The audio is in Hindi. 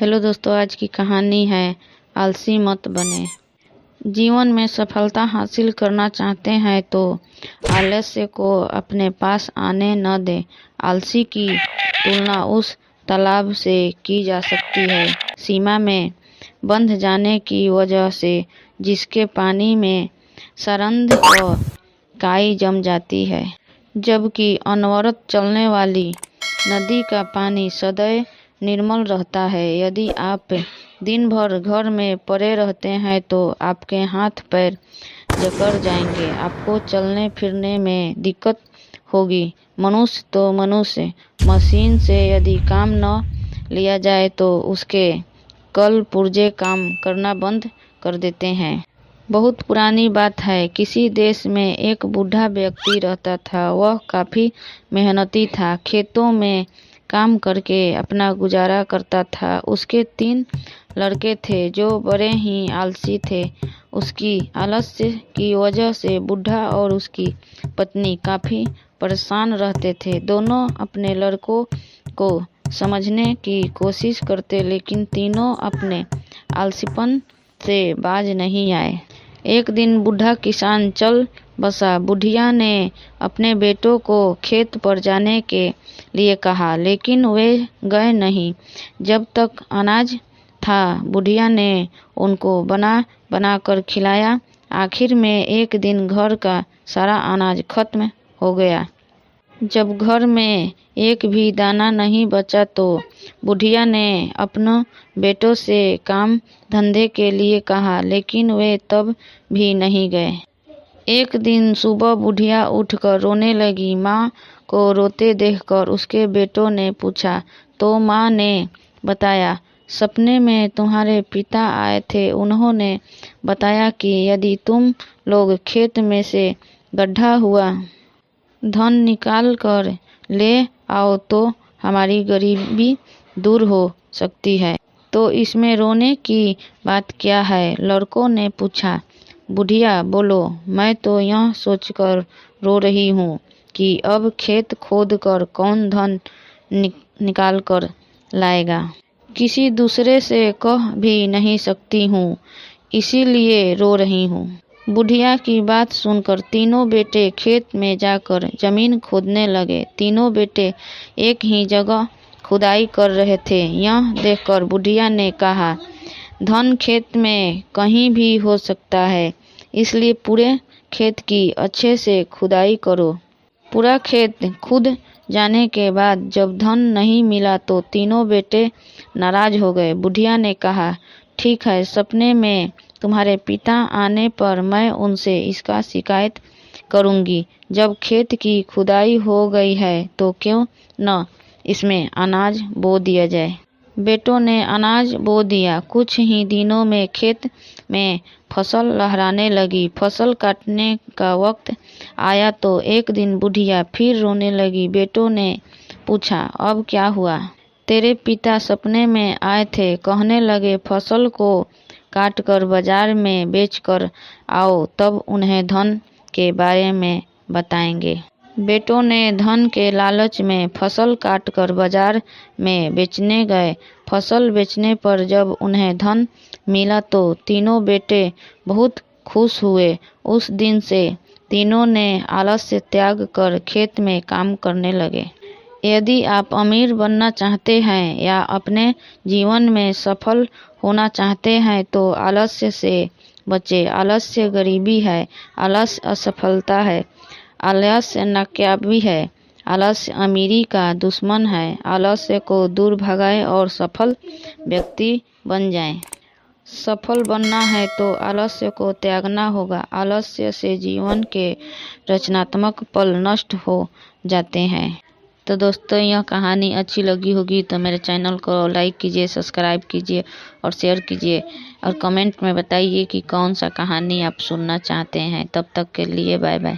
हेलो दोस्तों, आज की कहानी है आलसी मत बने। जीवन में सफलता हासिल करना चाहते हैं तो आलस्य को अपने पास आने न दें। आलसी की तुलना उस तालाब से की जा सकती है सीमा में बंध जाने की वजह से, जिसके पानी में सरंध और काई जम जाती है, जबकि अनवरत चलने वाली नदी का पानी सदैव निर्मल रहता है। यदि आप दिन भर घर में पड़े रहते हैं तो आपके हाथ पैर जकड़ जाएंगे, आपको चलने फिरने में दिक्कत होगी। मनुष्य तो मनुष्य, मशीन से यदि काम न लिया जाए तो उसके कल पुर्जे काम करना बंद कर देते हैं। बहुत पुरानी बात है। किसी देश में एक बूढ़ा व्यक्ति रहता था। वह काफी मेहनती था, खेतों में काम करके अपना गुजारा करता था। उसके 3 लड़के थे जो बड़े ही आलसी थे। उसकी आलस्य की वजह से बूढ़ा और उसकी पत्नी काफी परेशान रहते थे। दोनों अपने लड़कों को समझने की कोशिश करते, लेकिन तीनों अपने आलसीपन से बाज नहीं आए। एक दिन बूढ़ा किसान चल बसा। बुढ़िया ने अपने बेटों को खेत पर जाने के लिए कहा, लेकिन वे गए नहीं। जब तक अनाज था, बुढ़िया ने उनको बना बना कर खिलाया। आखिर में एक दिन घर का सारा अनाज खत्म हो गया। जब घर में एक भी दाना नहीं बचा तो बुढ़िया ने अपनों बेटों से काम धंधे के लिए कहा, लेकिन वे तब भी नहीं गए। एक दिन सुबह बुढ़िया उठकर रोने लगी। माँ को रोते देखकर उसके बेटों ने पूछा तो माँ ने बताया, सपने में तुम्हारे पिता आए थे। उन्होंने बताया कि यदि तुम लोग खेत में से गड्ढा हुआ धन निकाल कर ले आओ तो हमारी गरीबी दूर हो सकती है। तो इसमें रोने की बात क्या है? लड़कों ने पूछा। बुढ़िया बोलो, मैं तो यह सोचकर रो रही हूँ कि अब खेत खोद कर कौन धन निकाल कर लाएगा। किसी दूसरे से कह भी नहीं सकती हूँ, इसीलिए रो रही हूँ। बुढ़िया की बात सुनकर तीनों बेटे खेत में जाकर जमीन खोदने लगे। तीनों बेटे एक ही जगह खुदाई कर रहे थे। यह देखकर बुढ़िया ने कहा, धन खेत में कहीं भी हो सकता है, इसलिए पूरे खेत की अच्छे से खुदाई करो। पूरा खेत खुद जाने के बाद जब धन नहीं मिला तो तीनों बेटे नाराज हो गए। बुढ़िया ने कहा, ठीक है, सपने में तुम्हारे पिता आने पर मैं उनसे इसका शिकायत करूंगी। जब खेत की खुदाई हो गई है तो क्यों न इसमें अनाज बो दिया जाए। बेटों ने अनाज बो दिया। कुछ ही दिनों में खेत में फसल लहराने लगी। फसल काटने का वक्त आया तो एक दिन बुढ़िया फिर रोने लगी। बेटों ने पूछा, अब क्या हुआ? तेरे पिता सपने में आए थे, कहने लगे फसल को काट कर बाजार में बेच कर आओ, तब उन्हें धन के बारे में बताएंगे। बेटों ने धन के लालच में फसल काटकर बाजार में बेचने गए। फसल बेचने पर जब उन्हें धन मिला तो तीनों बेटे बहुत खुश हुए। उस दिन से तीनों ने आलस्य त्याग कर खेत में काम करने लगे। यदि आप अमीर बनना चाहते हैं या अपने जीवन में सफल होना चाहते हैं तो आलस्य से बचें। आलस्य गरीबी है, आलस्य असफलता है, आलस्य नाकामयाबी है, आलस्य अमीरी का दुश्मन है। आलस्य को दूर भगाएं और सफल व्यक्ति बन जाएं। सफल बनना है तो आलस्य को त्यागना होगा। आलस्य से जीवन के रचनात्मक पल नष्ट हो जाते हैं। तो दोस्तों, यह कहानी अच्छी लगी होगी तो मेरे चैनल को लाइक कीजिए, सब्सक्राइब कीजिए और शेयर कीजिए, और कमेंट में बताइए कि कौन सा कहानी आप सुनना चाहते हैं। तब तक के लिए बाय बाय।